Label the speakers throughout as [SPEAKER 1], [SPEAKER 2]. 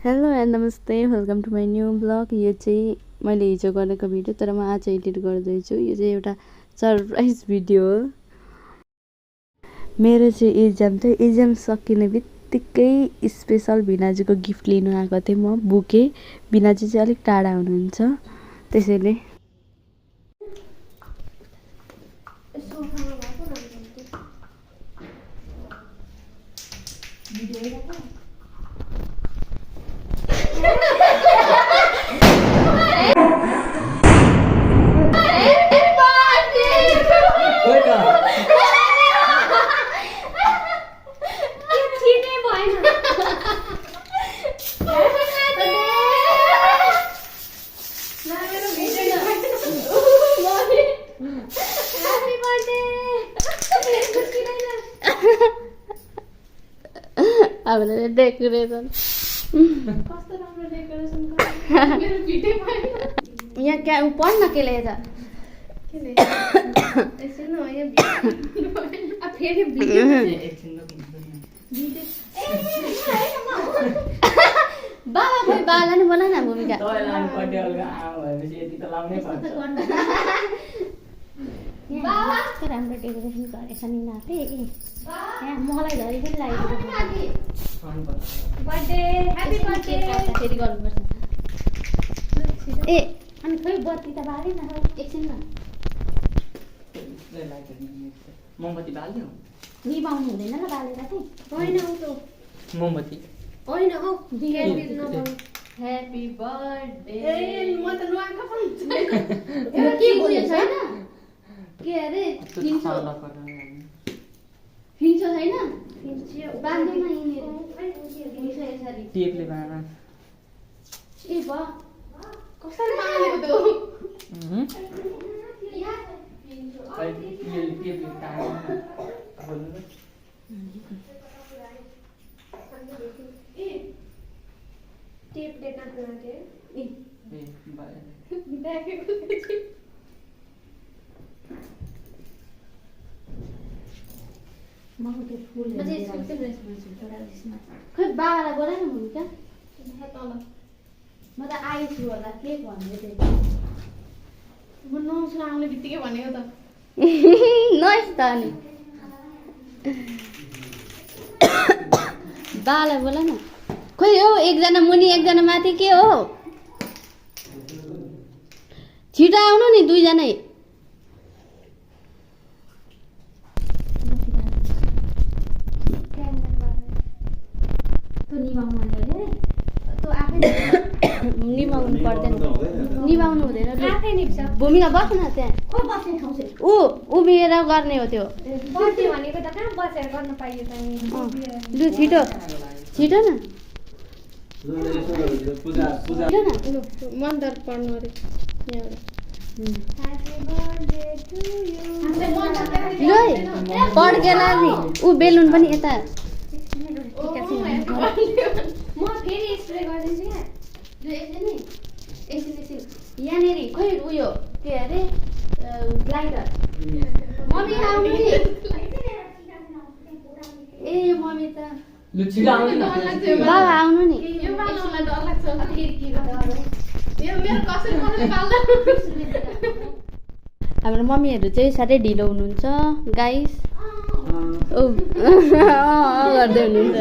[SPEAKER 1] Hello and नमस्ते, welcome to my new blog. यो चाहिँ मैले हिजो गरेको भिडियो, तर म आज एडिट गर्दैछु। यो चाहिँ एउटा सरप्राइज भिडियो हो। मेरो चाहिँ इक्जाम सकिने बित्तिकै स्पेसल भिनाजुको गिफ्ट लिनु आएको थिएँ म, बुके। भिनाजु चाहिँ अलिक टाढा हुनुहुन्छ, त्यसैले हामीले डेकोरेसन कस्तो राम्रो डेकोरेसन मेरो भिडियो पाएन। यहाँ क्या पढ्न के ल्याएछ? के ल्याएछ? एकछिन न यहाँ आ फेरि भिडियो बाबा खोइ बाबालाई नि बोला न भूमिका।
[SPEAKER 2] तँलाई बर्थडे अलगा आमा भएपछि यति त लाउनै पर्छ।
[SPEAKER 1] बाबा कस्तो राम्रो डेकोरेसन गरेछ नि नाथे। यहाँ मलाई धरि पनि लागेको बर्थडे ह्यापी बर्थडे फेरि गर्नुपर्छ। ए अनि खोइ बत्ती त बालेन हौ, एकछिन न
[SPEAKER 2] मोमबत्ती बाल्दियौ?
[SPEAKER 1] निभाउनु हुँदैन ल बालेर चाहिँ।
[SPEAKER 3] होइन हौ त
[SPEAKER 2] मोमबत्ती
[SPEAKER 3] होइन हौ ह्यापी
[SPEAKER 1] बर्थडे।
[SPEAKER 3] ए म त नुहाएको पनि छैन।
[SPEAKER 1] के उयो छैन के अरे फिन्चो छैन? बाँध्दैमा यिनीहरू हुन्छ यसरी
[SPEAKER 2] टेपले बाँध।
[SPEAKER 1] ए बा
[SPEAKER 3] कसरी मानेको त
[SPEAKER 2] टेपले टाँग्नु
[SPEAKER 3] टेपले काट्नु आँटे
[SPEAKER 2] ए बाले
[SPEAKER 3] देखेको
[SPEAKER 1] खै बाबालाई बोला न भूमिका।
[SPEAKER 3] तल
[SPEAKER 1] म त आइछु होला के भन्दै थिएँ।
[SPEAKER 3] म नआउँछु आउने बित्तिकै भनेको त
[SPEAKER 1] नइस त अनि बाबालाई बोला न। खोइ हो एकजना मुनि एकजना माथि के हो? छिटो आउनु नि दुईजनै। निभाउनु पर्दैन, निभाउनु हुँदैन। भूमिका बस्नु न त्यहाँ। उभिएर गर्ने हो त्यो।
[SPEAKER 3] बर्थडे भनेको त कहाँ बसेर गर्न पाइयो त नि।
[SPEAKER 1] लु छिटो छिटो न
[SPEAKER 3] मन्त्र पढ्नु अरे यहाँबाट।
[SPEAKER 1] ल पड्केन नि ऊ बेलुन पनि यता।
[SPEAKER 3] म फेरि स्प्रे गर्दैछु यहाँ।
[SPEAKER 1] यहाँनिर खोइ उयो के अरे लाइटर। मम्मी आउनु नि। ए मम्मी त
[SPEAKER 2] लु छिटो आउनु न।
[SPEAKER 1] बाबा आउनु नि।
[SPEAKER 3] यो बाल्नलाई डर लाग्छ। यो मेरो कसरी कसरी बाल्दा
[SPEAKER 1] हाम्रो मम्मीहरू चाहिँ साह्रै ढिलो हुनुहुन्छ गाइस। ओ गर्दै हुनुहुन्छ।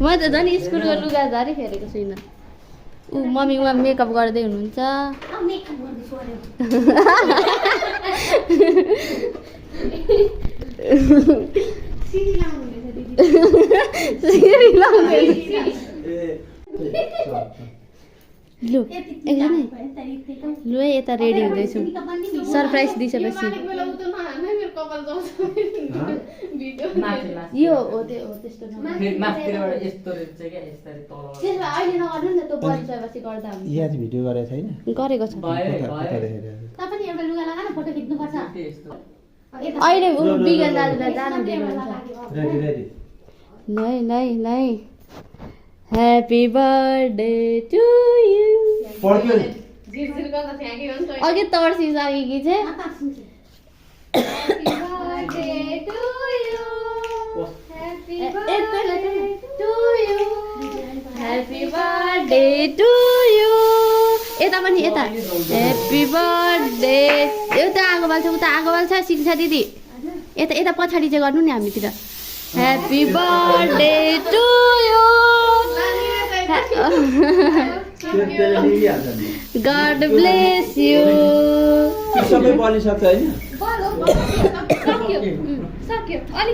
[SPEAKER 1] म त झन् स्कुलको लुगा झरी फेरेको छुइनँ। ऊ मम्मी उहाँ मेकअप गर्दै हुनुहुन्छ। लु एकजनै लु है यता रेडी हुँदैछु सरप्राइज दिइसकेपछि। यो हो त्यो हो त्यस्तो
[SPEAKER 2] माथिबाट यस्तो रहेछ क्या यसरी तल।
[SPEAKER 1] त्यसमा अहिले नगर्नु नि त, त्यो परिसकेपछि गर्दा हुन्छ।
[SPEAKER 4] यहाँ भिडियो गरेको छैन?
[SPEAKER 1] गरेको छ।
[SPEAKER 3] तपाईँ एउटा लुगा लगाएर फोटो खिच्नुपर्छ।
[SPEAKER 1] अहिले ऊ बिगन दाजुलाई जानु दिनुहुन्छ। नै नै नै ह्यापी बर्थडे टु यु। अघि तर्सिसकेकी चाहिँ
[SPEAKER 3] Happy birthday to you.
[SPEAKER 1] To you यता पनि यता ह्याप्पी बर्थडे एउटा आगो बाल्छ उता आगो बाल्छ शिक्षा दिदी यता यता पछाडि चाहिँ गर्नु नि हामीतिर happy birthday to you God bless you
[SPEAKER 4] सबै बलिसक्छ होइन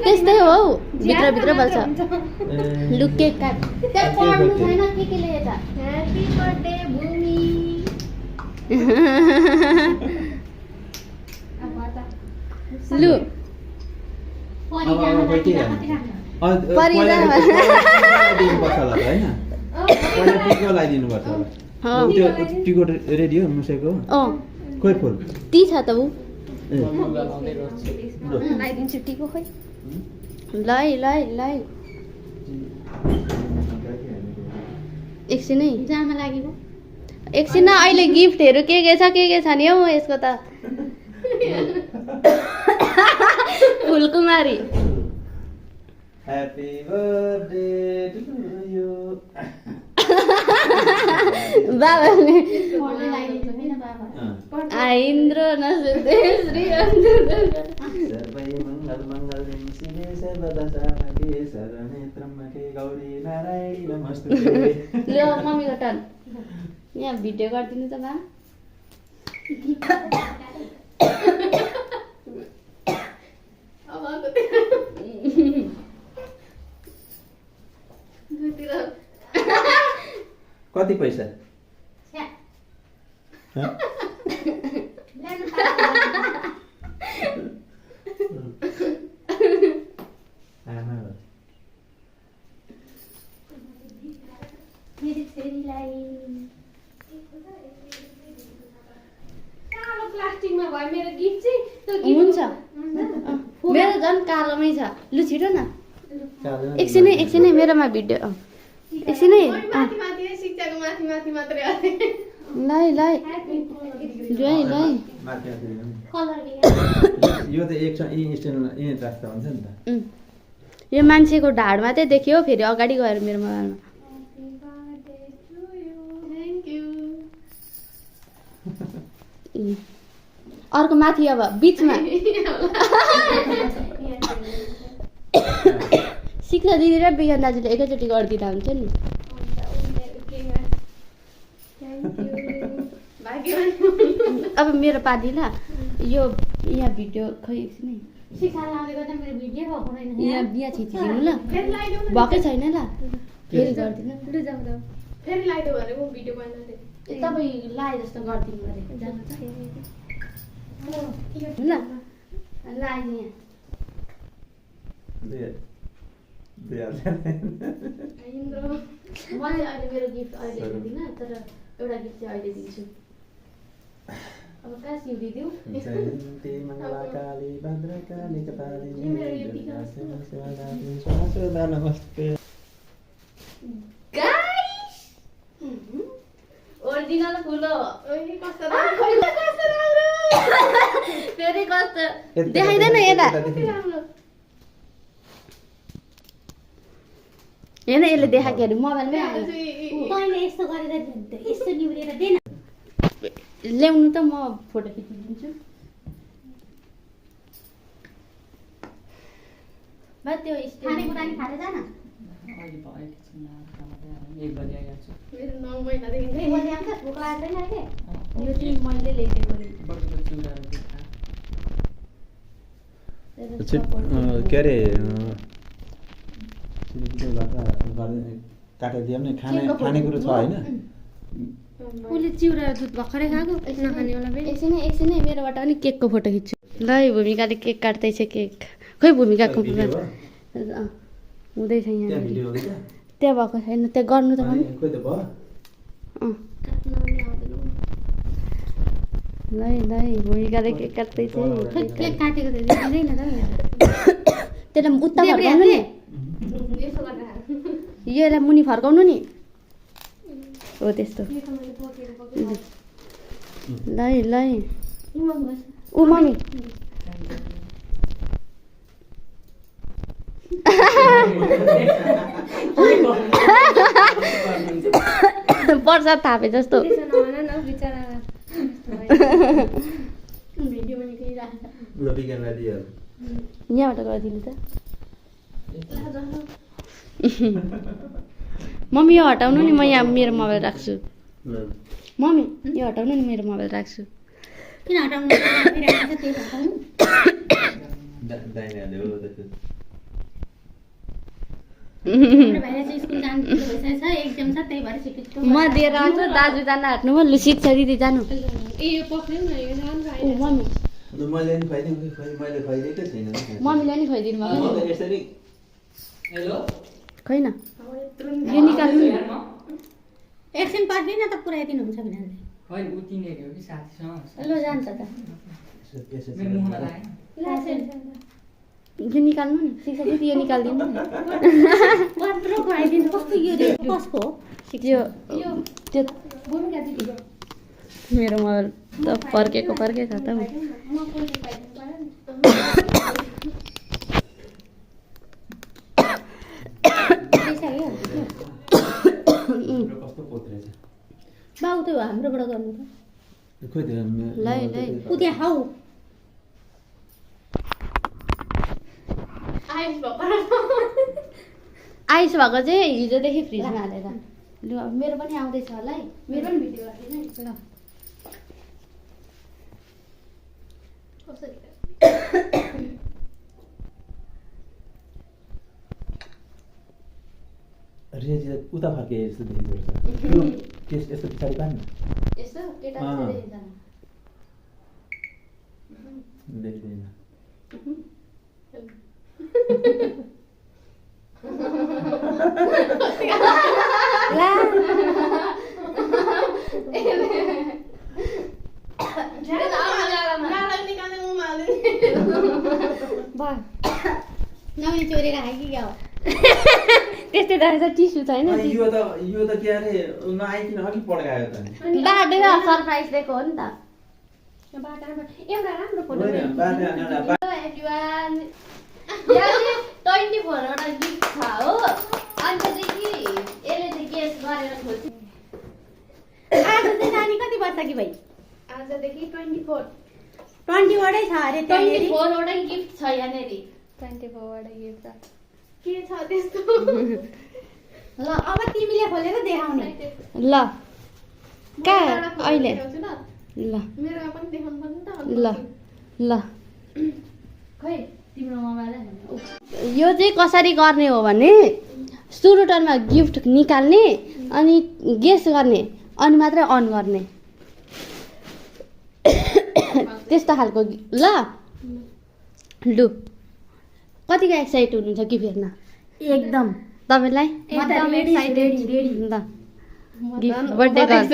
[SPEAKER 1] त्यस्तै हो भित्र बल्छ लु केक काट त्यहाँ पढ्नु छैन के लेखेछ
[SPEAKER 3] ह्याप्पी बर्थडे भूमि
[SPEAKER 1] लु
[SPEAKER 4] दिनुपर्छ होला होइन पहिला टिको लगाइदिनुपर्छ होला त्यो टिको रेडी हो मुसेको खोइ फुल
[SPEAKER 1] ती छ त ऊ
[SPEAKER 2] लगाउँदै गर्छु
[SPEAKER 1] लगाइदिन्छु टीको खोइ ल एकछिनै
[SPEAKER 3] जामा लागेको
[SPEAKER 1] एकछिन अहिले गिफ्टहरू के छ नि हौ यसको त Phulkumari
[SPEAKER 4] happy birthday to you
[SPEAKER 1] बाबाले
[SPEAKER 3] पढ्दै लगाइदिन्छ हैन बाबा
[SPEAKER 1] आइन्द्र नसुते श्री
[SPEAKER 4] सर्वै मङ्गल मङ्गलम शिवे सर्वदा साधके शरणेत्रम्बके गौरी नारायणी नमस्ते
[SPEAKER 1] ल मम्मीको टर्न यहाँ भिडियो गरिदिनु त बा
[SPEAKER 3] अब
[SPEAKER 4] कति पैसा
[SPEAKER 3] मेरो छोरीलाई कालो प्लास्टिकमा भयो मेरो गिफ्ट चाहिँ त्यो
[SPEAKER 1] हुन्छ मेरो झन् कालोमै छ लु छिटो न एकछिनै मेरोमा भिडियो एकछिनै
[SPEAKER 3] माथि शिक्षाको माथि मात्रै आयो
[SPEAKER 1] लै जोइ लै
[SPEAKER 3] कलर
[SPEAKER 4] यो त एक इन्स्टेन्ट यहीँ राख्दा हुन्छ नि त
[SPEAKER 1] यो मान्छेको ढाडमा चाहिँ देखियो फेरि अगाडि गएर मेरो मोबाइलमा
[SPEAKER 3] थ्याङ्क यू
[SPEAKER 1] अर्को माथि अब बिचमा शिक्षा दिदी र विज्ञान दाजुले एकैचोटि गरिदिँदा हुन्छ नि अब मेरो पार्टी ल यो यहाँ भिडियो खै एकछिनै
[SPEAKER 3] शिक्षा लाउँदै गर्दा मेरो भिडियो भएको छैन
[SPEAKER 1] यहाँ बिहा छिचिदिनु ल
[SPEAKER 3] फेरि लगाइदेऊ न
[SPEAKER 1] भएकै छैन ल फेरि गरिदिनु
[SPEAKER 3] लु जाऊ फेरि लगाइदेऊ भने म भिडियो बनाउँदै
[SPEAKER 1] तपाईँ लाए जस्तो गरिदिनु अरे ल लाइदिनु यहाँ म चाहिँ अहिले मेरो गिफ्ट अहिले दिँदिनँ तर एउटा गिफ्ट चाहिँ अहिले दिन्छु अब कहाँ सिउरिदिउ
[SPEAKER 4] जयन्ती मङ्गलाकाली भद्रकाली कपाली नमस्ते
[SPEAKER 1] ओरिजिनल फुल हो
[SPEAKER 3] ओइ कस्तो
[SPEAKER 1] फेरि कस्तो देखाइँदैन यता
[SPEAKER 3] राम्रो
[SPEAKER 1] हेर्न यसले देखाएको अरे मोबाइलमै आयो
[SPEAKER 3] तैँले यस्तो गरेर यस्तो निहुरेर दे न
[SPEAKER 1] ल्याउनु त म फोटो खिचिदिन्छु बा त्यो
[SPEAKER 3] खानेकुरा नि खाएर जा न
[SPEAKER 2] अहिले भयो एकछिन एक बजी आइहाल्छ
[SPEAKER 3] मेरो 9 महिनादेखि
[SPEAKER 1] ए मैले आउँछ भोक लाग्दैन अहिले यो चाहिँ मैले ल्याइदिएको नि
[SPEAKER 2] बटुको चिउराहरू
[SPEAKER 4] के अरे काटेर दियो भने खानेकुरो छ होइन
[SPEAKER 3] उसले चिउरा दुध भर्खरै खाएको नखानेवाला पनि
[SPEAKER 1] एकछिनै मेरोबाट पनि केकको फोटो खिच्छु ल भूमिकाले केक काट्दैछ केक खै भूमिकाको हुँदैछ यहाँ त्यहाँ भएको छैन त्यहाँ गर्नु त पनि ल भूमिकाले केक काट्दैछ
[SPEAKER 3] केक काटेको त दिँदैन त
[SPEAKER 1] त्यसलाई उता फर्काउनु नि
[SPEAKER 3] यसो गरेर
[SPEAKER 1] यो यसलाई मुनि फर्काउनु नि हो त्यस्तो ल ऊ मम्मी प्रसाद थापे जस्तो
[SPEAKER 3] त्यसो नभन न बिचरा भिडियो निकालिरहेको
[SPEAKER 4] ल विज्ञानलाई दिइहाल
[SPEAKER 1] यहाँबाट गरिदिनु त मम्मी यो हटाउनु नि म यहाँ मेरो मोबाइल राख्छु
[SPEAKER 4] ल
[SPEAKER 1] मम्मी यो हटाउनु नि मेरो मोबाइल राख्छु
[SPEAKER 3] किन हटाउनु त्यही हटाउनु
[SPEAKER 4] दाइने हाल्यो त्यसो
[SPEAKER 3] हाम्रो भाइले चाहिँ स्कुल जानु भइसकेको छ एक्जाम छ त्यही भएर छिटो
[SPEAKER 1] म दिएर आउँछु दाजु जान हट्नु भयो लु शिक्षा दिदी जानु
[SPEAKER 3] ए यो पक्रियौ न यो राम्रो
[SPEAKER 1] ऊ मम्मी
[SPEAKER 4] मैले नि खुवाइदिउँ मैले खुवाइदिएकै छैन
[SPEAKER 1] मम्मीलाई नि खुवाइदिनु भएको
[SPEAKER 4] म त यसरी
[SPEAKER 2] हेलो
[SPEAKER 1] खै न यो निकाल्नु नि।
[SPEAKER 3] एकछिन पर्खिन त पुऱ्याइदिनु हुन्छ भने
[SPEAKER 2] होइन ऊ किनेको हो कि साथीसँग
[SPEAKER 3] ल जान्छ त
[SPEAKER 2] मेरो मुखमा लाग्यो
[SPEAKER 1] यो निकाल्नु नि शिक्षा दिदी यो निकालिदिनु नि
[SPEAKER 3] कत्रो खुवाइदिनु कस्तो यो कसको हो
[SPEAKER 1] यो त्यो
[SPEAKER 3] बोल्नु क्या दिदी
[SPEAKER 1] मेरो मोबाइल त फर्केको छ त
[SPEAKER 3] म कोही खुवाइदिनु पर्यो नि पैसा के
[SPEAKER 4] कस्तो पोत्रे छ
[SPEAKER 3] बाउ त्यो हाम्रोबाट गर्नु त
[SPEAKER 4] खोइ त
[SPEAKER 1] लै
[SPEAKER 3] उ त्यहाँ खाऊ
[SPEAKER 1] आइस भएको चाहिँ हिजोदेखि फ्रिजमा हालेर लु अब मेरो पनि आउँदैछ होला है मेरो पनि भिडियो गरिदिनु है ल
[SPEAKER 4] रेजी उता फर्के जस्तो देखिँदो रहेछ यस्तो पछाडि पार्नु
[SPEAKER 1] यसो केटा
[SPEAKER 4] देखिँदैन
[SPEAKER 3] नौनी चोरेर खायो कि क्या हो
[SPEAKER 1] त्यस्तै रहेछ टिस्यु छैन
[SPEAKER 4] यो त के अरे नआइकिन अघि पड्कायो त
[SPEAKER 1] बाटो सरप्राइज दिएको हो नि त
[SPEAKER 3] बाटामा एउटा राम्रो फोटो
[SPEAKER 4] होइन, बाटो
[SPEAKER 1] Hello everyone. यहाँ चाहिँ 24 वटा गिफ्ट छ हो अन्त चाहिँ कि यसले चाहिँ गेस गरेर खोल्छ
[SPEAKER 3] आज चाहिँ नानी कति वर्ष कि भाइ
[SPEAKER 1] आजदेखि 24
[SPEAKER 3] वटै छ अरे
[SPEAKER 1] 24 वटा गिफ्ट छ यहाँनिर
[SPEAKER 5] 24 वटा गिफ्ट छ
[SPEAKER 1] के छ त्यस्तो
[SPEAKER 3] ल अब तिमीले खोलेर देखाउने
[SPEAKER 1] ल कहाँ अहिले ल
[SPEAKER 3] मेरोमा पनि देखाउनु पर्छ नि त
[SPEAKER 1] ल ल खै तिम्रो मोबाइल यो चाहिँ कसरी गर्ने हो भने सुरु टर्नमा गिफ्ट निकाल्ने अनि गेस गर्ने अनि मात्रै अन गर्ने त्यस्तो खालको ल लु कतिको एक्साइट हुनुहुन्छ कि फेर्न
[SPEAKER 3] एकदम
[SPEAKER 1] तपाईँलाई
[SPEAKER 3] एकदम एक्साइटेड रेडी
[SPEAKER 1] ल गिफ्ट बर्थडे गर्छ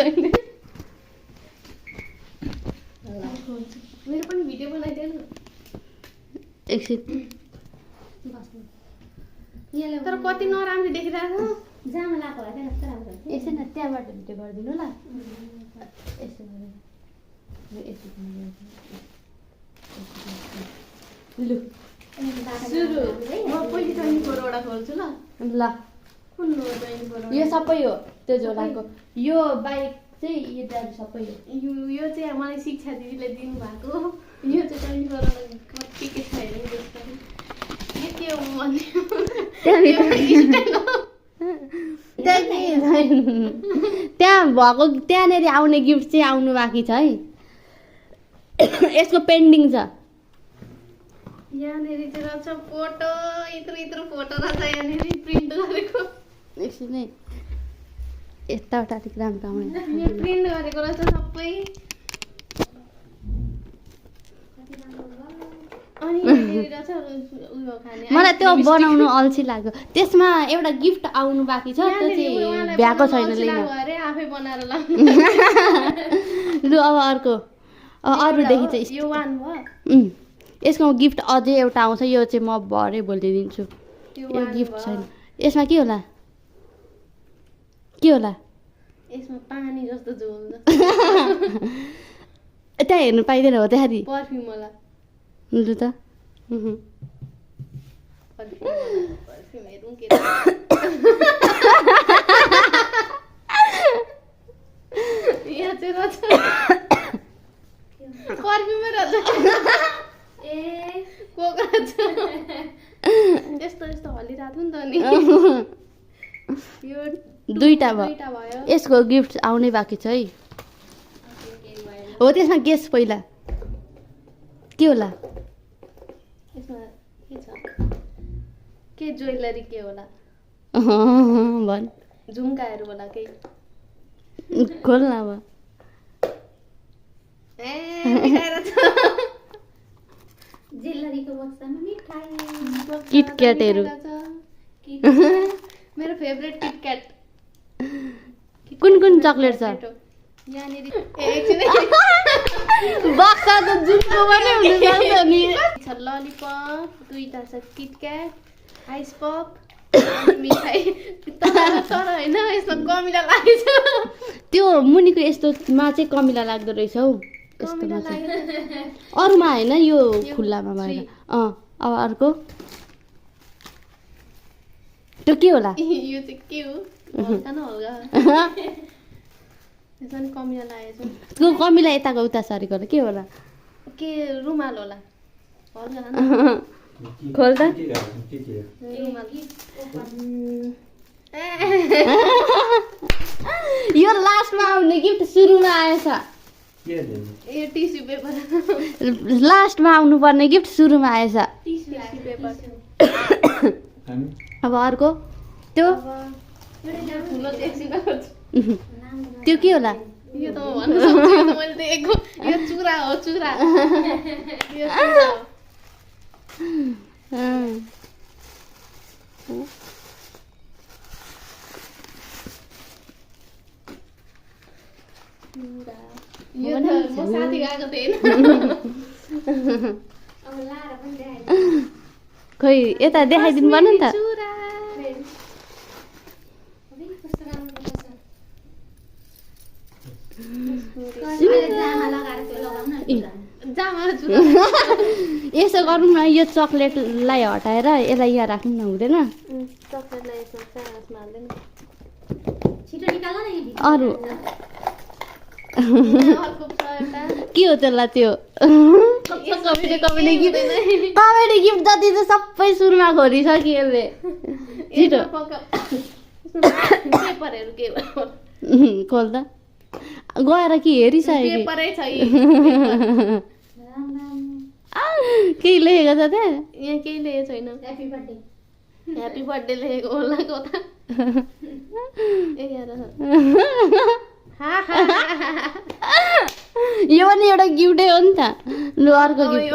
[SPEAKER 3] मेरो पनि भिडियो बनाइदिनु
[SPEAKER 1] एकछिन
[SPEAKER 3] तर कति नराम्रो देखिरहेको जामा लाएको होला त्यहाँ कस्तो राम्रो
[SPEAKER 1] एकछिन त्यहाँबाट भिडियो गरिदिनु ल यसो गरेर लु
[SPEAKER 3] सुरु म पहिले 24 वटा खोल्छु ल
[SPEAKER 1] ल
[SPEAKER 3] कुन हो 24
[SPEAKER 1] यो सबै हो त्यो झोलाको यो बाइक चाहिँ यो दाजु सबै हो
[SPEAKER 3] यो चाहिँ मलाई शिक्षा दिदीले दिनु भएको यो चाहिँ 24 वटा कति के छ हेर्नु त्यसको के के हो भन्ने
[SPEAKER 1] त्यहाँ भएको त्यहाँनिर आउने गिफ्ट चाहिँ आउनु बाँकी छ है यसको पेन्डिङ छ
[SPEAKER 3] यहाँनिर चाहिँ रहेछ फोटो यत्रो फोटो रहेछ यहाँनिर प्रिन्ट गरेको
[SPEAKER 1] एकछिन है यतावटा अलिक राम्रो आउने
[SPEAKER 3] यो प्रिन्ट गरेको रहेछ सबै अनि यहाँनिर रहेछ उयो खाने
[SPEAKER 1] मलाई त्यो बनाउनु अल्छी लाग्यो त्यसमा एउटा गिफ्ट आउनु बाँकी छ त्यो चाहिँ भ्याएको छैन लिन
[SPEAKER 3] अरे आफै बनाएर ल
[SPEAKER 1] लु अब अर्को अरूदेखि चाहिँ
[SPEAKER 3] यो वान भयो
[SPEAKER 1] यसको गिफ्ट अझै एउटा आउँछ यो चाहिँ म भरे भोलि दिन्छु यो गिफ्ट छैन यसमा के होला के होला
[SPEAKER 3] यसमा पानी जस्तो झोल
[SPEAKER 1] त्यहाँ हेर्नु पाइँदैन हो त्यहाँ
[SPEAKER 3] पर्फ्युम होला
[SPEAKER 1] लु त
[SPEAKER 3] पर्फ्युम हेरौँ के रहेछ पर्फ्युमै रहेछ
[SPEAKER 1] ए
[SPEAKER 3] कोक्राच यस्तो यस्तो हलिरहेको थियो नि त नि यो
[SPEAKER 1] दुईटा भयो
[SPEAKER 3] दुईटा भयो
[SPEAKER 1] यसको गिफ्ट आउनै बाँकी छ है हो त्यसमा गेस पहिला के होला
[SPEAKER 3] यसमा के छ के ज्वेलरी के होला
[SPEAKER 1] भन्
[SPEAKER 3] झुम्काहरू होला केही
[SPEAKER 1] खोल्न अब
[SPEAKER 3] ए मिठाएर छ
[SPEAKER 1] जेलरीको बक्सामा मिठाई
[SPEAKER 3] किटक्याटहरू
[SPEAKER 1] किटक्याटहरू
[SPEAKER 3] मेरो फेभरेट किटक्याट
[SPEAKER 1] कुन कुन चक्लेट छ
[SPEAKER 3] यहाँनिर एकछिनै
[SPEAKER 1] बक्सा त जुनको पनि हुनु सक्छ नि
[SPEAKER 3] छ ललिपप दुईटा छ किटक्याट आइस पप मिठाई तर होइन यसमा कमिला लागेछ
[SPEAKER 1] त्यो मुनिको यस्तोमा चाहिँ कमिला लाग्दो रहेछ हौ
[SPEAKER 3] कमिला
[SPEAKER 1] यस्तोमा चाहिँ
[SPEAKER 3] लागेछ
[SPEAKER 1] अरूमा होइन यो खुल्लामा भएर अब अर्को त्यो के होला
[SPEAKER 3] यो चाहिँ के हो हल्का न हल्का यसमा नि कमिला लागेछ
[SPEAKER 1] त्यो कमिला यताको उता सरेको होला के होला
[SPEAKER 3] के रुमाल होला हल्का न
[SPEAKER 1] खोल त
[SPEAKER 3] रुमाल
[SPEAKER 1] यो लास्टमा आउने गिफ्ट सुरुमा आएछ
[SPEAKER 3] यो टिस्यु पेपर
[SPEAKER 1] लास्टमा आउनुपर्ने गिफ्ट सुरुमा आएछ
[SPEAKER 3] टिस्यु पेपर
[SPEAKER 1] अब अर्को त्यो
[SPEAKER 3] ठुलो एकछिन
[SPEAKER 1] त्यो के होला
[SPEAKER 3] यो त म भन्न सक्दिनँ मैले देखेको यो चुरा हो चुरा यो चुरा हो यो त म साथी गएको थिएन
[SPEAKER 1] खोइ यता देखाइदिनु पर्ने नि त
[SPEAKER 3] चुरा जामा चुरा
[SPEAKER 1] यसो गरौँ न यो चक्लेटलाई हटाएर यसलाई यहाँ राख्नु न हुँदैन
[SPEAKER 3] चक्लेटलाई यसमा चामचमा हाल्दैन
[SPEAKER 1] अरू
[SPEAKER 3] अर्को छ एउटा
[SPEAKER 1] के हो त्यसलाई त्यो कमेडी गिफ्ट जति चाहिँ सबै सुरुमा खोलिसक्यो यसले छिटो
[SPEAKER 3] पेपरहरू के भयो
[SPEAKER 1] खोल त गएर कि हेरिसक्यो
[SPEAKER 3] पेपरै छ
[SPEAKER 1] केही लेखेको छ त्यहाँ
[SPEAKER 3] यहाँ केही लेखेको छैन ह्याप्पी बर्थडे लेखेको होला कता ए यहाँ
[SPEAKER 1] यो पनि एउटा गिफ्टै हो नि त लु अर्को गिफ्ट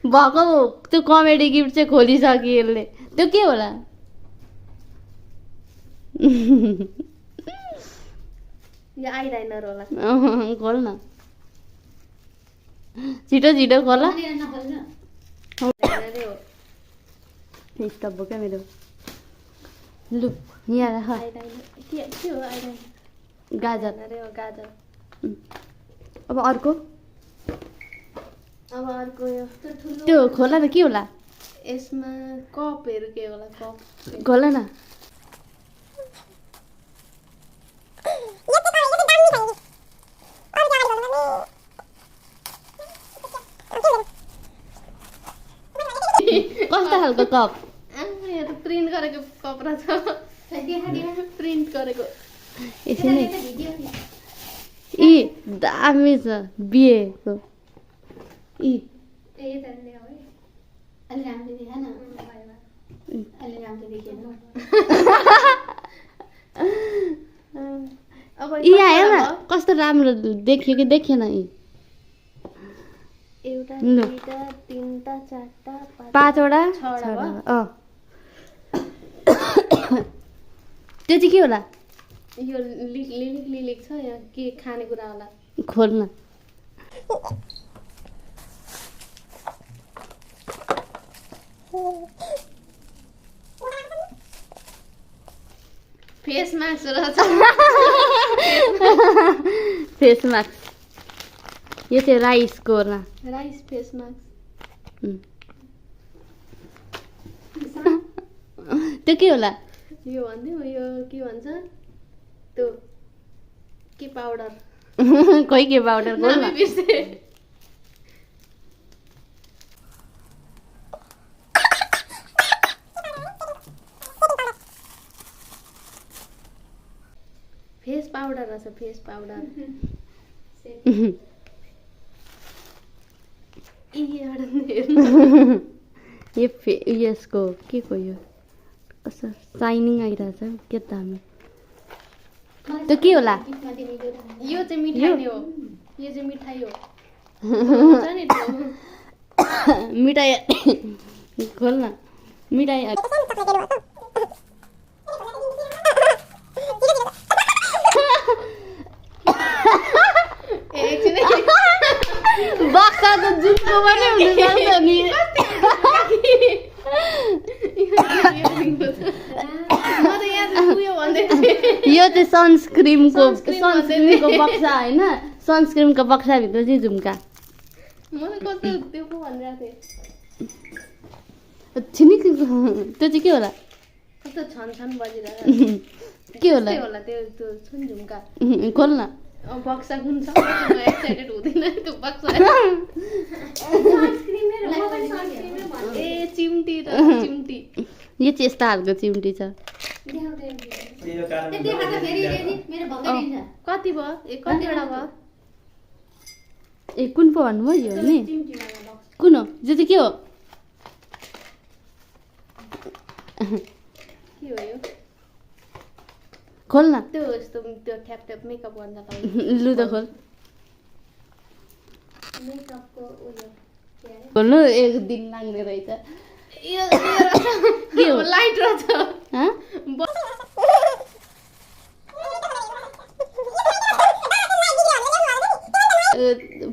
[SPEAKER 1] भएको त्यो कमेडी गिफ्ट चाहिँ खोलिसक्यो यसले त्यो के होला
[SPEAKER 3] यो आइलाइनर होला
[SPEAKER 1] खोल न छिटो छिटो खोल स्टप क्या मेरो लु यहाँ राख
[SPEAKER 3] आइलाइनर के हो आइलाइनर
[SPEAKER 1] गाजर
[SPEAKER 3] अरे हो गाजर
[SPEAKER 1] अब अर्को
[SPEAKER 3] अब अर्को यो
[SPEAKER 1] त्यो खोला त के होला
[SPEAKER 3] यसमा कपहरू के होला कप
[SPEAKER 1] खोल न कस्तो खालको कप
[SPEAKER 3] यो त प्रिन्ट गरेको कप रहेछ प्रिन्ट गरेको
[SPEAKER 1] यसै नै यी दामी छ बिहेको यी
[SPEAKER 3] अब
[SPEAKER 1] यी आयो न कस्तो राम्रो देखियो कि देखेन यी
[SPEAKER 3] एउटा
[SPEAKER 1] ल।
[SPEAKER 3] दुईटा तिनटा चारटा
[SPEAKER 1] पाँचवटा
[SPEAKER 3] छवटा
[SPEAKER 1] अँ त्यो चाहिँ के होला
[SPEAKER 3] यो लिलिक छ यहाँ के खानेकुरा होला
[SPEAKER 1] खोल्न
[SPEAKER 3] फेस मास्क रहेछ
[SPEAKER 1] फेस मास्क यो चाहिँ राइसको होला
[SPEAKER 3] राइस फेस मास्क
[SPEAKER 1] त्यो के होला
[SPEAKER 3] यो भन्दै यो के भन्छ त्यो के पाउडर
[SPEAKER 1] खोइ के पाउडर खोल न
[SPEAKER 3] नामै बिर्से फेस पाउडर रहेछ फेस पाउडर
[SPEAKER 1] यसको के को यो कस्तो साइनिङ आइरहेछ के दामी त्यो के होला
[SPEAKER 3] यो चाहिँ मिठाई नै हो यो चाहिँ मिठाई हो हुन्छ नि त्यो
[SPEAKER 1] मिठाई खोल न मिठाई बाख्राको जुनको पनि हुनसक्छ नि यो चाहिँ सनस्क्रिमको बक्सा होइन सनस्क्रिमको बक्साभित्र चाहिँ झुम्का छिनिक त्यो चाहिँ के होला
[SPEAKER 3] कस्तो छन छन बजिरहेको
[SPEAKER 1] के होला
[SPEAKER 3] होला त्यो छुन झुम्का
[SPEAKER 1] खोल न
[SPEAKER 3] बक्सा कुन छ एक्साइटेड हुँदैन त्यो बक्सा ए चिम्टी र चिम्टी
[SPEAKER 1] यो चाहिँ यस्तो खालको चिम्टी छ
[SPEAKER 3] कति भयो ए कतिवटा भयो
[SPEAKER 1] ए कुन पो भन्नुभयो यो नि कुन हो यो चाहिँ के हो
[SPEAKER 3] के हो यो
[SPEAKER 1] खोल न
[SPEAKER 3] त्यो यस्तो त्यो ठ्याप ठ्याप मेकअप गर्न
[SPEAKER 1] लु त खोल
[SPEAKER 3] मेकअपको उयो
[SPEAKER 1] खोल्नु एक दिन लाग्ने रहेछ
[SPEAKER 3] के हो लाइट रहेछ
[SPEAKER 1] हँ?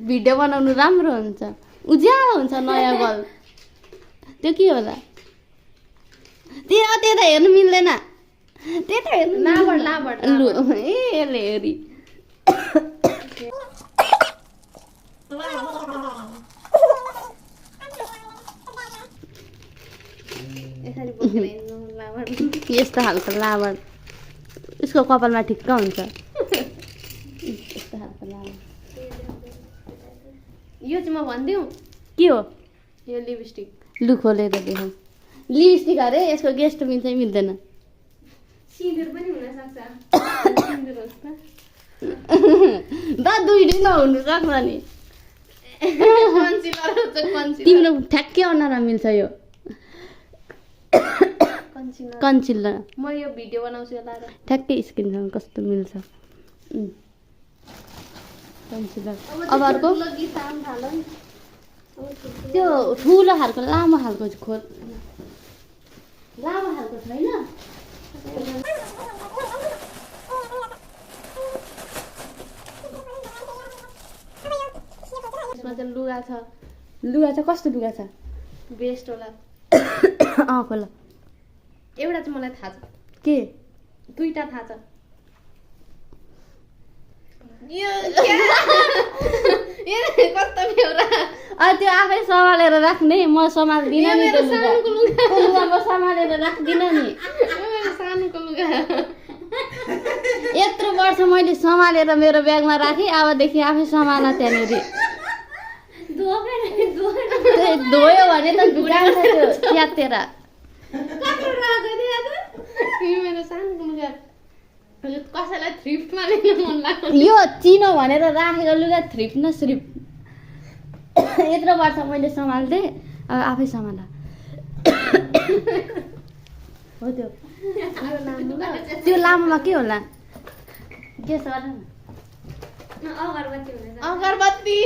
[SPEAKER 1] भिडियो बनाउनु राम्रो हुन्छ उज्यालो हुन्छ नयाँ बल्ब त्यो के होला त्यता हेर्नु मिल्दैन त्यता हेर्नु
[SPEAKER 3] लाबर लाबर
[SPEAKER 1] लु ए यसले हेरी
[SPEAKER 3] यसरी बोकेर हिँड्नु लाबर
[SPEAKER 1] यस्तो खालको लाबर यसको कपालमा ठिक्क हुन्छ यस्तो खालको लाबर
[SPEAKER 3] यो चाहिँ म भनिदिउँ
[SPEAKER 1] के हो
[SPEAKER 3] यो लिपस्टिक
[SPEAKER 1] लु खोलेर देखाउँ लिपस्टिक अरे यसको गेस्ट मिल्छ मिल्दैन
[SPEAKER 3] सिन्दुर पनि हुन सक्छ सिन्दुर होस् त
[SPEAKER 1] दा दुईटै नहुनु सक्छ नि
[SPEAKER 3] कन्सिलर हुन्छ कन्सिलर
[SPEAKER 1] तिम्रो ठ्याक्कै अनुहारमा मिल्छ यो
[SPEAKER 3] कन्सिलर
[SPEAKER 1] कन्सिलर
[SPEAKER 3] म यो भिडियो बनाउँछु यो लाएर
[SPEAKER 1] ठ्याक्कै स्किनसँग कस्तो मिल्छ कन्सिलर अब अर्को
[SPEAKER 3] गीत आउनु थाल्यो नि
[SPEAKER 1] त्यो ठुलो खालको लामो खालको खोल लामो खालको छैन
[SPEAKER 3] यसमा चाहिँ लुगा छ
[SPEAKER 1] लुगा चाहिँ कस्तो लुगा छ
[SPEAKER 3] बेस्ट होला
[SPEAKER 1] खोल
[SPEAKER 3] एउटा चाहिँ मलाई थाहा छ
[SPEAKER 1] के
[SPEAKER 3] दुईटा थाहा छ यो कस्तो बेहोरा
[SPEAKER 1] त्यो आफै सम्हालेर राख्ने म सम्हाल्दिनँ नि त्यो लुगा म सम्हालेर राख्दिनँ नि
[SPEAKER 3] मेरो सानोको लुगा
[SPEAKER 1] यत्रो वर्ष मैले सम्हालेर मेरो ब्यागमा राखेँ अबदेखि आफै सम्हाल त्यहाँनिर धोयो भने त जान्छ त्यो च्यातेर
[SPEAKER 3] मेरो सानोको लुगा कसैलाई थ्रिफ्टमा लिनु मन लाग्छ
[SPEAKER 1] यो चिनो भनेर राखेको लुगा थ्रिफ्ट न श्रिफ्ट यत्रो वर्ष मैले सम्हाल्थेँ अब आफै सम्हाल हो त्यो लामोमा के होला गेस गर न
[SPEAKER 3] अगरबत्ती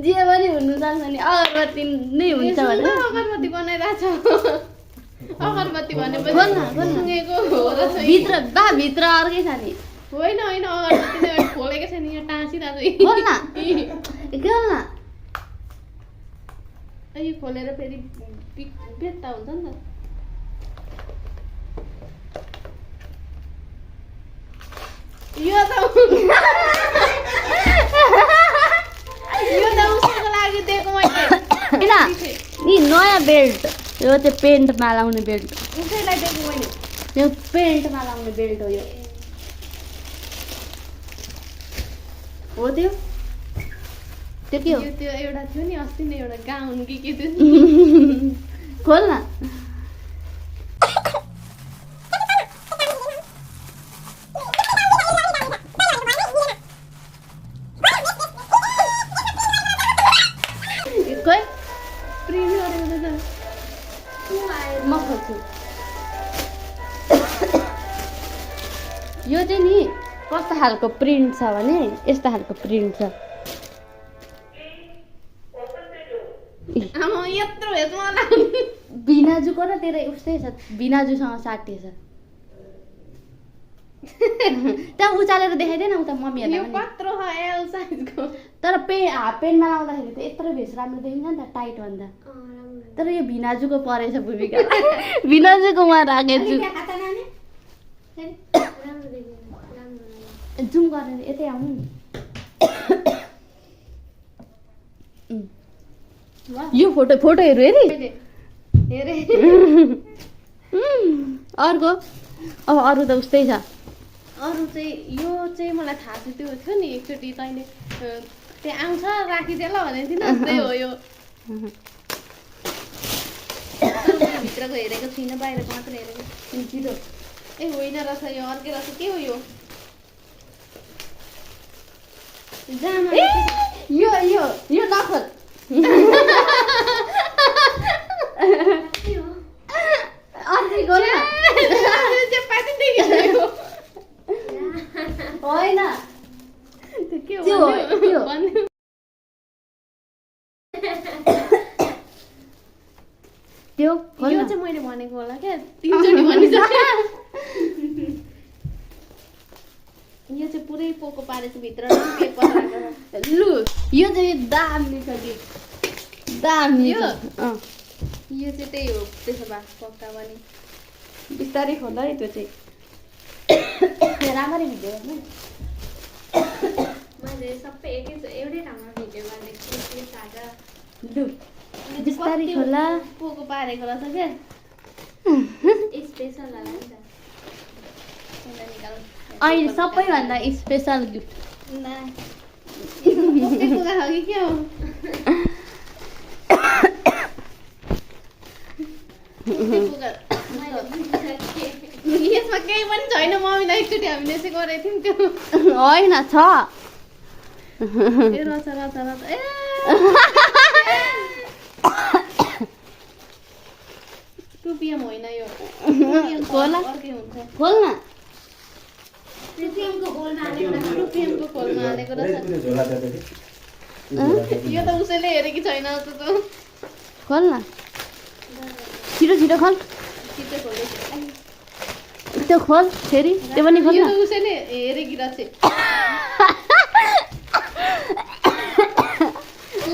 [SPEAKER 1] जे पनि हुनु सक्छ नि अगरबत्ती नै हुन्छ भने
[SPEAKER 3] अगरबत्ती बनाइरहेछ अगरबत्ती भनेपछि सुँगेको हो रहेछ
[SPEAKER 1] भित्र अर्कै छ नि
[SPEAKER 3] होइन होइन अगरबत्ती नै खोलेको छ नि यहाँ टाँसिरहेको
[SPEAKER 1] खोल न
[SPEAKER 3] यो खोलेर फेरि बेत्ता हुन्छ नि त यो त उसको लागि दिएको मैले
[SPEAKER 1] होइन नि नयाँ बेल्ट यो चाहिँ पेन्टमा लाउने बेल्ट
[SPEAKER 3] उसैलाई दिएको मैले
[SPEAKER 1] यो पेन्टमा लाउने बेल्ट हो यो हो त्यो त्यो के हो
[SPEAKER 3] यो त्यो एउटा थियो नि अस्ति नै एउटा गाउन कि के थियो
[SPEAKER 1] खोल न खोइ
[SPEAKER 3] प्रिन्ट गरेको त
[SPEAKER 1] म खोज्छु यो चाहिँ नि कस्तो खालको प्रिन्ट छ भने यस्तो खालको प्रिन्ट छ
[SPEAKER 3] आमा यत्रो हेर्छ मलाई
[SPEAKER 1] बिनाजुको र तेरो उस्तै छ बिनाजुसँग साट्टे छ त्यहाँ उचालेर देखाइदिएन उता
[SPEAKER 3] यो
[SPEAKER 1] मम्मीहरूलाई पनि।
[SPEAKER 3] कत्रो छ एल साइजको
[SPEAKER 1] तर हाफ पेन्टमा लाउँदाखेरि त यत्रो भेष राम्रो देखिन्छ नि त टाइट भन्दा तर यो भिनाजुको परेछ भूमिका भिनाजुकोमा राखेछु जुम गरेर यतै आउनु नि यो फोटो हेरु हेरि
[SPEAKER 3] हेरे
[SPEAKER 1] अर्को अब अरू त उस्तै छ
[SPEAKER 3] अरू चाहिँ यो चाहिँ मलाई थाहा छ त्यो थियो नि एकचोटि तैँले त्यहाँ आउँछ राखिदिए ल भनेको थिइनँ त्यही हो यो भित्रको हेरेको छुइनँ बाहिरको मात्र हेरेको
[SPEAKER 1] जिरो
[SPEAKER 3] ए होइन रहेछ यो अर्कै रहेछ के हो यो जामा
[SPEAKER 1] यो नखोल अर्कै गोल होइन
[SPEAKER 3] के हो
[SPEAKER 1] त्यो त्यो
[SPEAKER 3] भन्नु
[SPEAKER 1] त्यो खोल
[SPEAKER 3] यो
[SPEAKER 1] न।
[SPEAKER 3] चाहिँ मैले भनेको होला क्या तीनचोटि भनिसकेँ यो चाहिँ पुरै पोको पारेछ भित्र पेपर राखेर
[SPEAKER 1] लु यो चाहिँ दामी छ कि दामी
[SPEAKER 3] यो?
[SPEAKER 1] छ अँ
[SPEAKER 3] यो चाहिँ त्यही हो त्यसो भए पक्का पनि
[SPEAKER 1] बिस्तारै खोल है त्यो चाहिँ राम्ररी भिडियो गर्नु
[SPEAKER 5] मैले सबै एउटै ठाउँमा भिडियो गरेको छु त्यो सादा
[SPEAKER 1] लु बिस्तारै खोला
[SPEAKER 3] पोको पारेको रहेछ क्या
[SPEAKER 5] स्पेसल होला नि त
[SPEAKER 3] यसलाई निकाल्नु
[SPEAKER 1] अहिले सबैभन्दा स्पेसल गिफ्ट
[SPEAKER 3] पोकै पोका छ कि के हो पोकै पोका यसमा केही पनि छैन मम्मीलाई एकचोटि हामीले यसै गरेको थियौँ त्यो
[SPEAKER 1] होइन छ
[SPEAKER 3] ए रहेछ रहेछ रहेछ ए टुपिएम होइन यो
[SPEAKER 1] खोला।
[SPEAKER 3] अर्कै हुन्छ
[SPEAKER 1] खोल न
[SPEAKER 5] ट्रिपियमको गोलमा हालेर
[SPEAKER 3] टुपिएमको खोलमा हालेको रहेछ यो त उसैले हेरेकी छैन जस्तो त
[SPEAKER 1] खोल न छिटो छिटो खोल
[SPEAKER 3] छिटो खोल्दैछु
[SPEAKER 1] त्यो खोल फेरि त्यो पनि खोल
[SPEAKER 3] यो
[SPEAKER 1] न
[SPEAKER 3] त उसैले हेरेकी रहेछ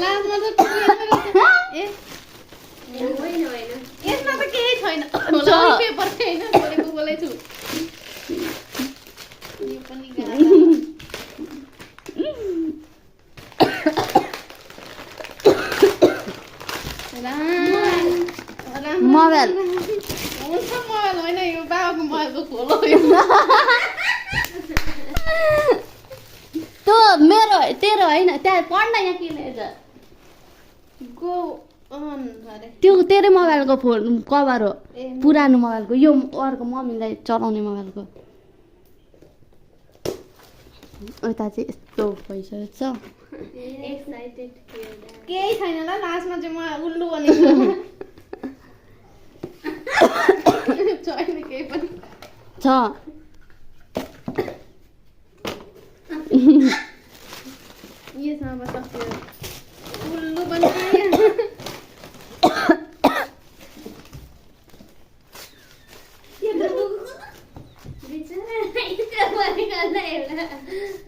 [SPEAKER 3] लास्टमा त टुपिएमको रहेछ ए
[SPEAKER 5] होइन होइन
[SPEAKER 3] यसमा त केही छैन होला पेपर छैन खोलेको बोलै छु यो पनि गाह्रो
[SPEAKER 1] मोबाइल
[SPEAKER 3] हुन्छ मोबाइल होइन यो बाबाको मोबाइलको खोलो यो
[SPEAKER 1] त्यो मेरो तेरो होइन त्यहाँ पढ्न यहाँ के रहेछ
[SPEAKER 3] गो अन अरे
[SPEAKER 1] त्यो तेरै मोबाइलको फोन कभर हो
[SPEAKER 3] ए
[SPEAKER 1] पुरानो मोबाइलको यो अर्को मम्मीलाई चलाउने मोबाइलको यता चाहिँ यस्तो भइसकेको छ
[SPEAKER 5] एक्साइटेड
[SPEAKER 3] केही छैन ल लास्टमा चाहिँ म उल्लु बनेको छैन केही पनि
[SPEAKER 1] छ
[SPEAKER 3] यसमा अब सक्यो उल्लु पनि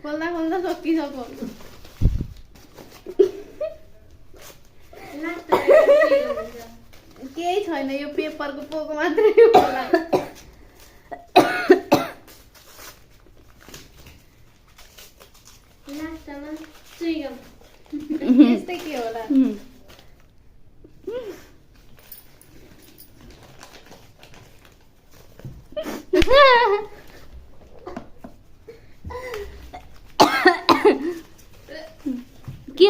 [SPEAKER 3] खोल्दा खोल्दा सकिसक्यो केही छैन यो पेपरको पोको मात्रै होला
[SPEAKER 5] लास्टमा चुइगम
[SPEAKER 3] यस्तै के होला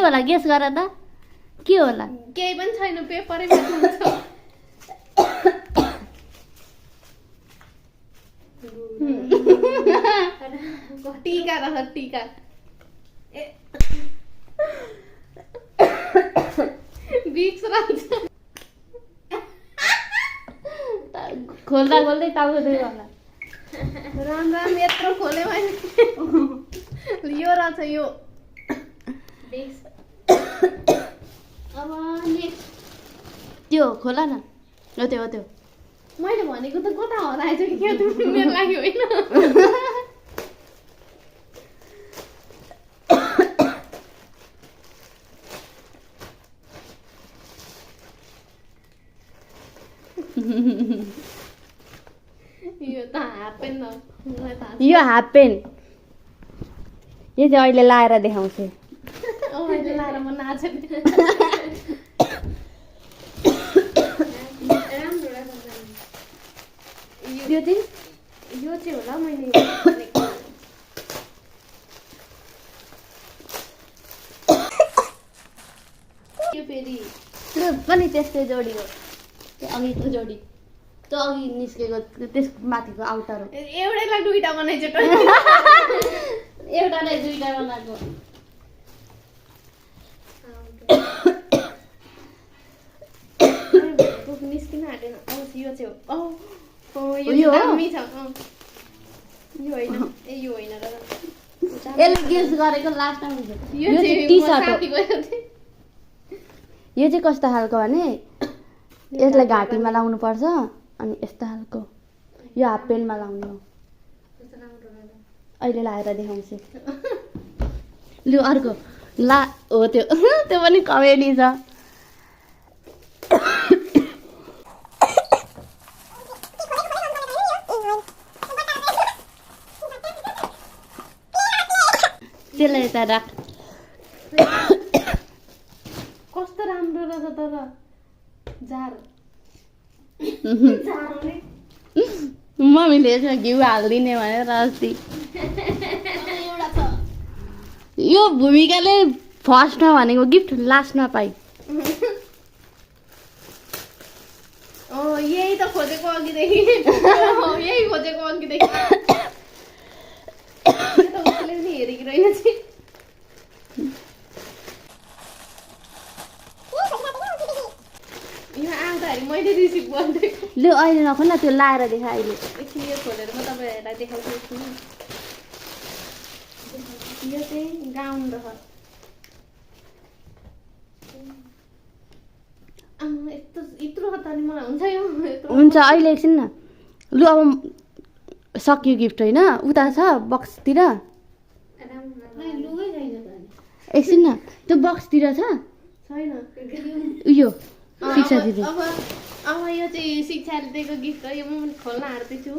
[SPEAKER 1] होला गेस गर त के होला
[SPEAKER 3] केही पनि छैन पेपरै मात्र हुन्छ टीका रह टीका बिक्स रहन्छ
[SPEAKER 1] खोल्दा खोल्दै टाउको दुख्यो होला
[SPEAKER 3] राम राम यत्रो खोले मैले यो रहेछ यो अब नेक्स्ट
[SPEAKER 1] त्यो खोला न हो त्यो
[SPEAKER 3] मैले भनेको त कता हराएछ कि क्या तिम्रो मेरो लागि होइन यो त हाफ पेन हो मलाई थाहा
[SPEAKER 1] यो हाफ पेन्ट यो चाहिँ अहिले लाएर देखाउँछु
[SPEAKER 3] अहिले लाएर म नाचेँ
[SPEAKER 5] राम्रो रहेछ
[SPEAKER 3] यो चाहिँ होला मैले भनेको यो फेरि
[SPEAKER 1] त्यो पनि त्यस्तै जोडी हो त्यो अघिको जोडी त्यो अघि निस्केको त्यस माथिको आउटर हो
[SPEAKER 3] एउटैलाई दुईटा बनाइछ
[SPEAKER 1] एउटालाई दुईटा बनाएको
[SPEAKER 3] निस्किन आँटेन यो चाहिँ हो
[SPEAKER 1] यो
[SPEAKER 3] यो
[SPEAKER 1] हो?
[SPEAKER 3] दामी छ यो होइन ए यो होइन र
[SPEAKER 1] यसले गेस गरेको लास्टमा हुन्छ
[SPEAKER 3] यो
[SPEAKER 1] यो चाहिँ
[SPEAKER 3] चाहिँ
[SPEAKER 1] टी
[SPEAKER 3] म
[SPEAKER 1] सर्ट हो
[SPEAKER 3] साथीको थियो
[SPEAKER 1] यो चाहिँ कस्तो खालको भने यसलाई घाँटीमा लाउनु पर्छ अनि यस्तो खालको यो हाफ पेन्टमा लाउने हो अहिले लाएर देखाउँछु लु अर्को ला हो त्यो त्यो पनि कमेडी छ त्यसलाई यता राख
[SPEAKER 3] कस्तो राम्रो रहेछ तर जार
[SPEAKER 1] मम्मीले यसमा घिउ हालिदिने भनेर अस्ति यो भूमिकाले फर्स्टमा भनेको गिफ्ट लास्टमा पाइ
[SPEAKER 3] यही त खोजेको अघिदेखि यही खोजेको अघिदेखि उसले पनि हेरेकी रहेनछ यहाँ आउँदाखेरि मैले रिसिभ गरिदिएको
[SPEAKER 1] लु अहिले नखोल न त्यो लाएर देखा अहिले
[SPEAKER 3] एकछिन यो खोलेर म तपाईँहरूलाई देखाउँछु एकछिन यो चाहिँ गाउन रहेछ यस्तो यत्रो हतार मलाई हुन्छ यो यत्रो
[SPEAKER 1] हुन्छ अहिले एकछिन न लु अब सक्यो गिफ्ट होइन उता छ बक्सतिर एकछिन न त्यो बक्सतिर छ
[SPEAKER 3] छैन
[SPEAKER 1] उयो शिक्षा दिदी
[SPEAKER 3] अब यो चाहिँ शिक्षाले दिएको गिफ्ट हो यो म खोल्न आँट्दैछु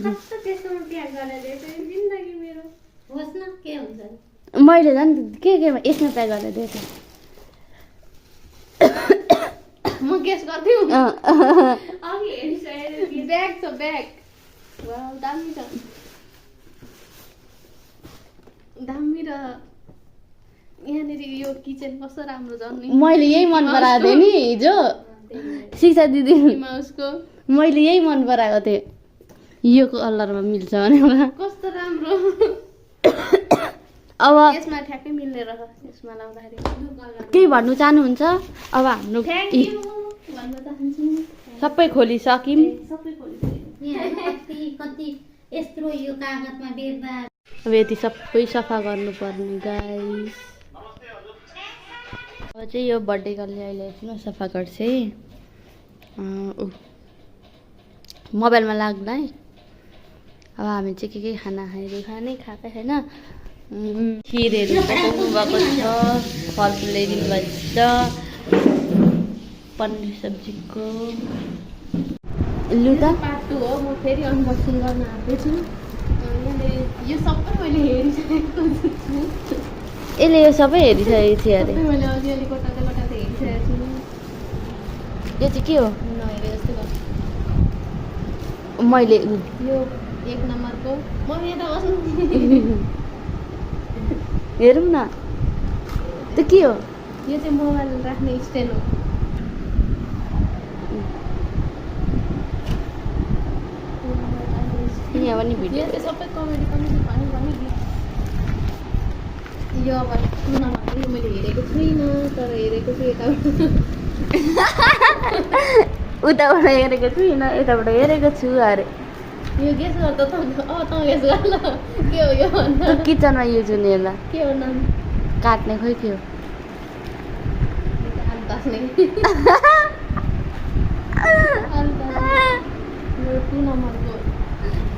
[SPEAKER 5] कस्तो त्यस्तोमा प्याक गरेर दिएछ जिन्दगी मेरो होस् न के हुन्छ
[SPEAKER 1] मैले झन् के यसमा प्याक गरेर दिएँ
[SPEAKER 3] म गेस गर्थ्यो
[SPEAKER 5] अघि हेरिसकेर
[SPEAKER 3] ब्याग छ ब्याग वाउ दामी छ दामी र यहाँनिर यो किचन कस्तो राम्रो छ नि
[SPEAKER 1] मैले यही मन पराएको थिएँ नि हिजो शिक्षा दिदी
[SPEAKER 3] माउसको
[SPEAKER 1] मैले यही मन पराएको थिएँ यो कलरमा मिल्छ भने
[SPEAKER 3] कस्तो राम्रो
[SPEAKER 1] अब
[SPEAKER 3] यसमा ठ्याक्कै मिल्ने रहेछ यसमा लाउँदाखेरि
[SPEAKER 1] केही भन्नु चाहनुहुन्छ अब हाम्रो
[SPEAKER 5] थ्याङ्क यू भन्न चाहन्छु
[SPEAKER 1] सबै खोलिसक्यौँ
[SPEAKER 3] सबै खोलिसकेँ
[SPEAKER 5] यहाँ कति यत्रो यो कागजमा बेच्दा
[SPEAKER 1] अब यति सबै सफा गर्नुपर्ने गाइस अब चाहिँ यो बर्थडे गर्लले अहिले एकछिन सफा गर्छ है मोबाइलमा लाग्दा है अब हामी चाहिँ के खानाहरू खानै खाएकै छैन खिरहरू पकाउनु भएको छ फलफुल ल्याइदिनु भएको छ पनिर सब्जीको लु त
[SPEAKER 3] पार्ट 2 हो म फेरि अनबक्सिङ गर्न आँट्दैछु यहाँनिर यो सबै मैले हेरिसकेको छु
[SPEAKER 1] यसले यो सबै हेरिसकेको थियो अरे
[SPEAKER 3] सबै मैले अलिअलि कटाउँदै हेरिसकेको छु
[SPEAKER 1] यो चाहिँ के हो
[SPEAKER 3] नहेरे जस्तो गर्छु
[SPEAKER 1] मैले
[SPEAKER 3] यो 1 नम्बरको म यता बस्नु
[SPEAKER 1] हेरौँ न त्यो के हो?
[SPEAKER 3] यो चाहिँ मोबाइल राख्ने स्ट्यान्ड हो।
[SPEAKER 1] यहाँ पनि
[SPEAKER 3] यो
[SPEAKER 1] भिडियो
[SPEAKER 3] चाहिँ सबै कमेडी भने गीत। यो अब सुनमा चाहिँ मैले हेरेको छुइनँ, तर हेरेको छु यताबाट।
[SPEAKER 1] उताबाट हेरेको छुइनँ, यताबाट हेरेको छु अरे।
[SPEAKER 3] यो गेस गर त त गेस गर ल के हो यो भन्न।
[SPEAKER 1] त्यो किचनमा युज हुने होला
[SPEAKER 3] के हो नाम?
[SPEAKER 1] काट्ने खोइ के हो?
[SPEAKER 3] आलु तास्ने। मेरो 2 नम्बरको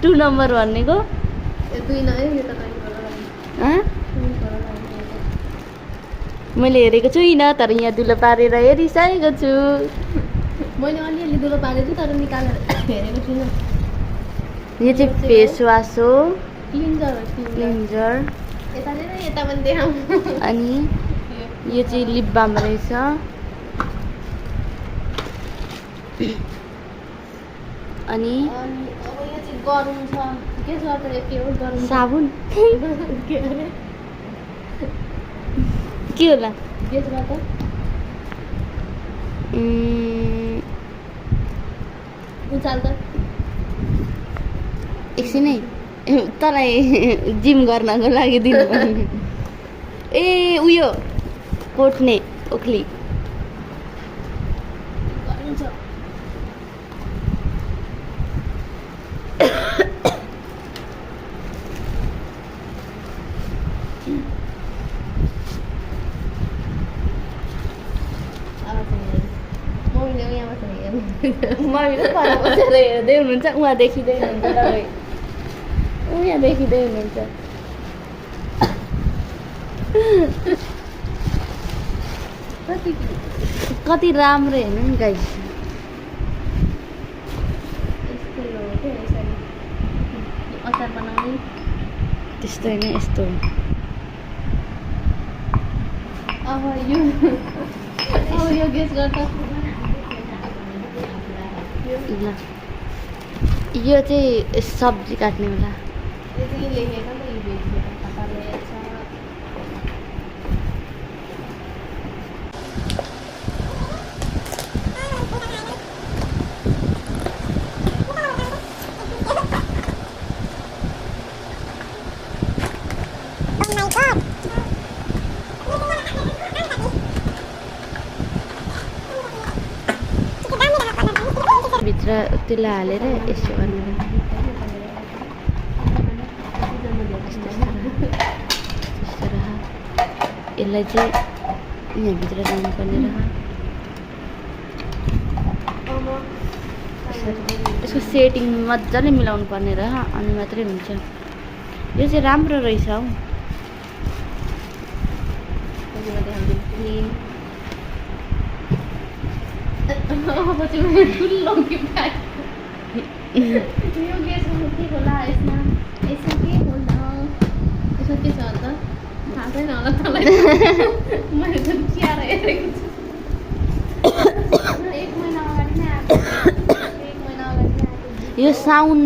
[SPEAKER 1] 2 नम्बर भनेको?
[SPEAKER 3] यो 2 न है, यो त कहीँ गएर
[SPEAKER 1] हँ? मैले हेरेको छुइनँ, तर यहाँ दुलो पारेर हेरिसकेको छु।
[SPEAKER 3] मैले अलिअलि दुलो पारेको छु, तर निकालेर हेरेको छुइनँ।
[SPEAKER 1] यो चाहिँ फेस वास हो,
[SPEAKER 3] क्लिन्जर हो,
[SPEAKER 1] क्लिन्जर।
[SPEAKER 3] यता चाहिँ यता पनि देखाउँ।
[SPEAKER 1] अनि यो चाहिँ लिप बाम रहेछ। अनि
[SPEAKER 3] अनि अब यो चाहिँ गरम छ। के छ त के हो गरम?
[SPEAKER 1] साबुन
[SPEAKER 3] के अरे
[SPEAKER 1] के होला?
[SPEAKER 3] गेस गर त। उचाल त।
[SPEAKER 1] एकछिनै तँलाई जिम गर्नको लागि दिनु। ए उयो कोट्ने ओख्ली।
[SPEAKER 3] गरम छ। मम्मीले यहाँ बसेर हेर्नु।
[SPEAKER 1] मम्मीले पर बसेर हेर्दै हुनुहुन्छ, उहाँ देखिँदै हुनुहुन्छ तपाईँ। उहाँ देखिँदै हुनुहुन्छ। कति राम्रो हेर्नु नि गाइस।
[SPEAKER 3] यस्तै हो क्या यसरी अचार बनाउने।
[SPEAKER 1] त्यस्तो होइन, यस्तो हो।
[SPEAKER 3] अब यो गेस गर त।
[SPEAKER 1] ल यो चाहिँ सब्जी काट्ने होला।
[SPEAKER 3] यो चाहिँ लेखेको नि यो भेजको खाताले छ।
[SPEAKER 1] भित्र त्यसलाई हालेर यसो गर्नु। यसलाई चाहिँ यहाँभित्र राख्नुपर्ने रह। यसको सेटिङ मजाले मिलाउनु पर्ने रह, अनि मात्रै हुन्छ। यो चाहिँ राम्रो रहेछ हौ।
[SPEAKER 3] अब चाहिँ मैले ठुलो गिफ्ट यो गेस गर्नु के होला यसमा? यसमा के होला? यसमा के छ त? थाहा छैन होला तँलाई। मैले त चियाएर हेरेको छु। 1 महिना अगाडि नै आएको। 1 महिना अगाडि नै आएको।
[SPEAKER 1] यो साउन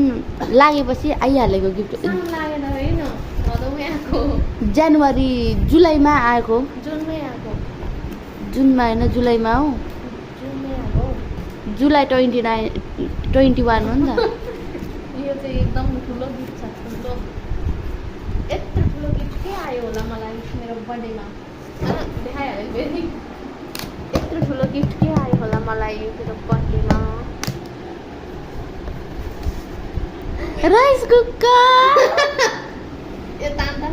[SPEAKER 1] लागेपछि आइहालेको गिफ्ट।
[SPEAKER 3] साउन लागेन होइन, भदौमै आएको।
[SPEAKER 1] जनवरी जुलाईमा आएको।
[SPEAKER 3] जुनमै आएको।
[SPEAKER 1] जुनमा होइन, जुलाईमा हो।
[SPEAKER 3] जुनमै आएको।
[SPEAKER 1] जुलाई 21 हो नि त।
[SPEAKER 3] यो चाहिँ एकदम ठुलो गिफ्ट छ, ठुलो। यत्रो ठुलो गिफ्ट के आयो होला मलाई मेरो बर्थडेमा? देखाइहालेँ फेरि। यत्रो ठुलो गिफ्ट के आयो होला मलाई मेरो बर्थडेमा?
[SPEAKER 1] Rice cooker.
[SPEAKER 3] यो तान्दा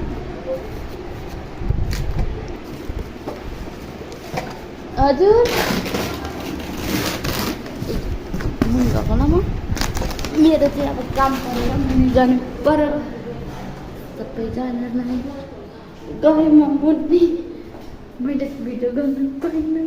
[SPEAKER 1] हजुर मुनि गएको ल। म मेरो चाहिँ अब काम परेर मुनि जानु पर्यो। सबैजनालाई गएमा मुनि मैले भिडियो गर्नु पाइनँ।